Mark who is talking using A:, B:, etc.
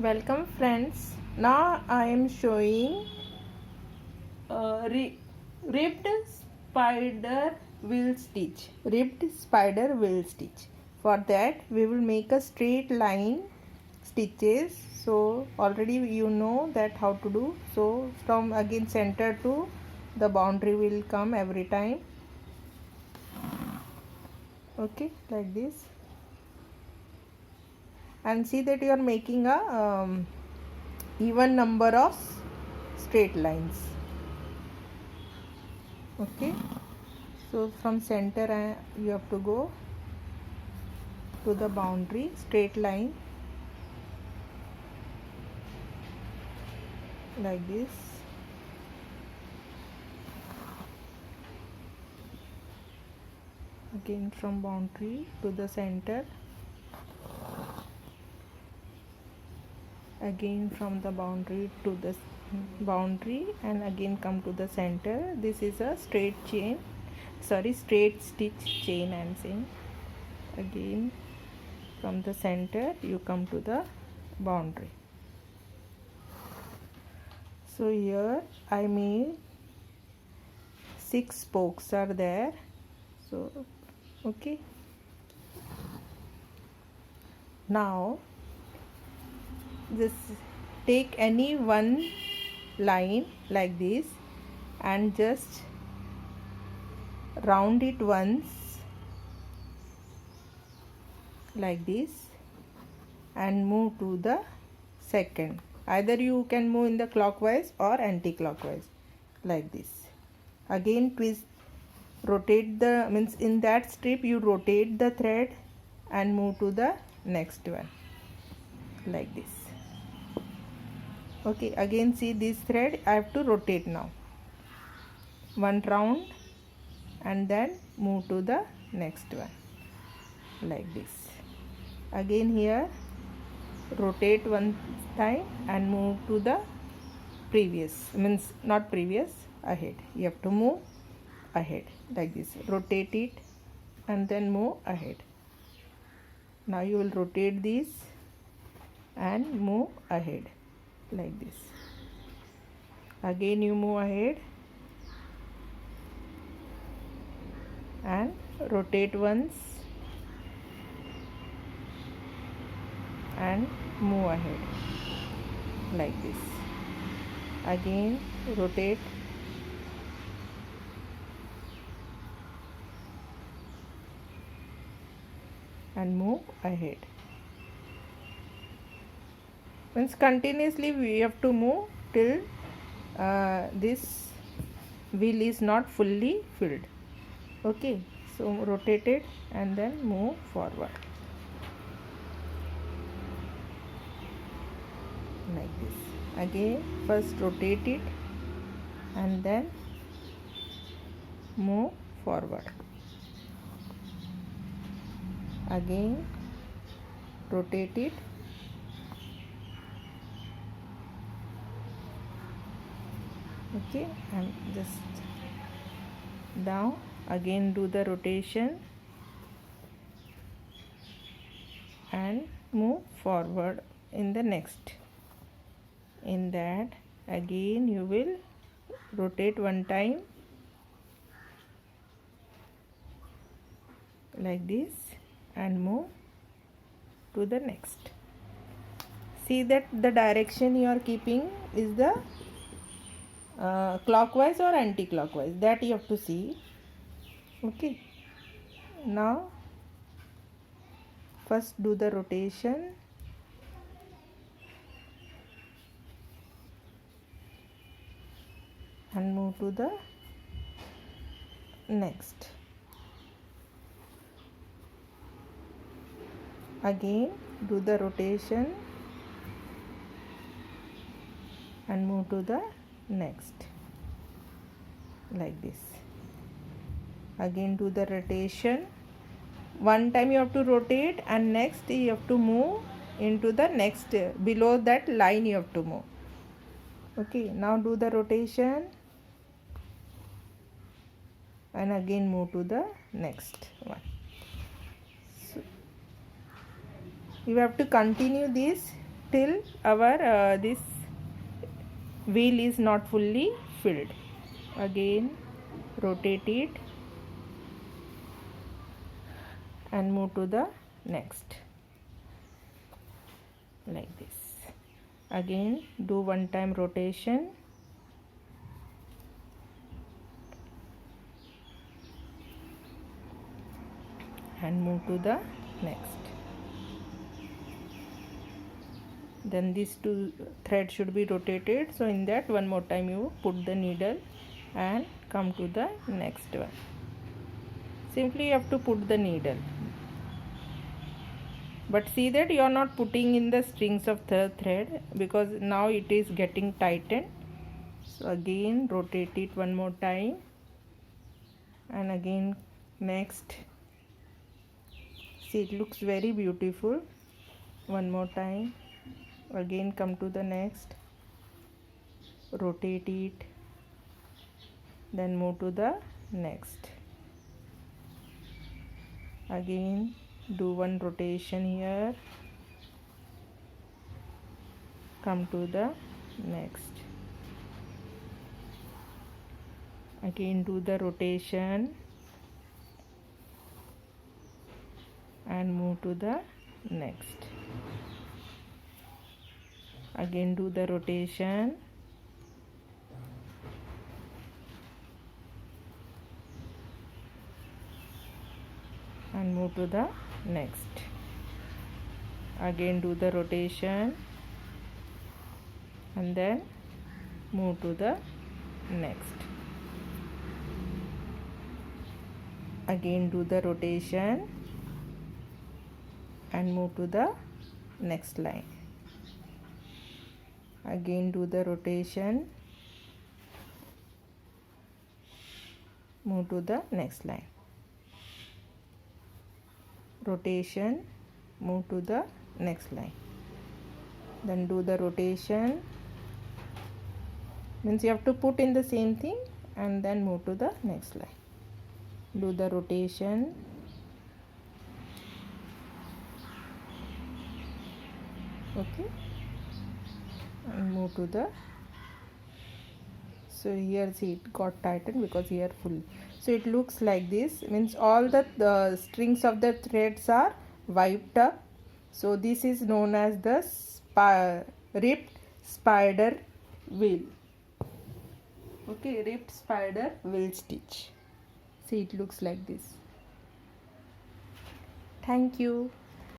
A: Welcome friends. Now I am showing ribbed spider wheel stitch. Ribbed spider wheel stitch. For that we will make a straight line stitches. So already you know that how to do. So from again center to the boundary will come every time. Okay, like this. And see that you are making a even number of straight lines. Okay, so from center you have to go to the boundary, straight line like this. Again from boundary to the center, again from the boundary to the boundary, and again come to the center. This is a straight straight stitch chain I am saying. Again from the center you come to the boundary. So here I made 6 spokes are there. So okay, now just take any one line like this and just round it once like this and move to the second. Either you can move in the clockwise or anti-clockwise like this. Again twist, rotate the means in that strip you rotate the thread and move to the next one like this. Okay, again see this thread I have to rotate now one round and then move to the next one like this. Again here rotate one time and move to the previous, means not previous, ahead. You have to move ahead like this. Rotate it and then move ahead. Now you will rotate this and move ahead like this. Again you move ahead and rotate once and move ahead like this. Again rotate and move ahead. Means continuously we have to move till this wheel is not fully filled. Okay, so rotate it and then move forward like this. Again first rotate it and then move forward. Again rotate it okay, and just down. Again do the rotation and move forward in the next. In that again you will rotate one time like this and move to the next. See that the direction you are keeping is the clockwise or anti-clockwise, that you have to see. Okay, now first do the rotation and move to the next. Again do the rotation and move to the next like this. Again do the rotation. One time you have to rotate and next you have to move into the next, below that line you have to move. Okay, now do the rotation and again move to the next one. So you have to continue this till our this wheel is not fully filled. Again rotate it and move to the next, like this. Again do one time rotation and move to the next. Then these two threads should be rotated, so in that one more time you put the needle and come to the next one. Simply you have to put the needle, but see that you are not putting in the strings of the thread, because now it is getting tightened. So again rotate it one more time and again next. See, it looks very beautiful. One more time, again come to the next, rotate it, then move to the next. Again do one rotation here, come to the next. Again do the rotation and move to the next. Again do the rotation and move to the next. Again do the rotation and then move to the next. Again do the rotation and move to the next line. Again do the rotation, move to the next line. Rotation, move to the next line. Then do the rotation, means you have to put in the same thing and then move to the next line. Do the rotation, okay, and move to the, so here see it got tightened because here full. So it looks like this, means all the strings of the threads are wiped up. So this is known as the ripped spider wheel. Okay, ripped spider wheel stitch. See, it looks like this. Thank you.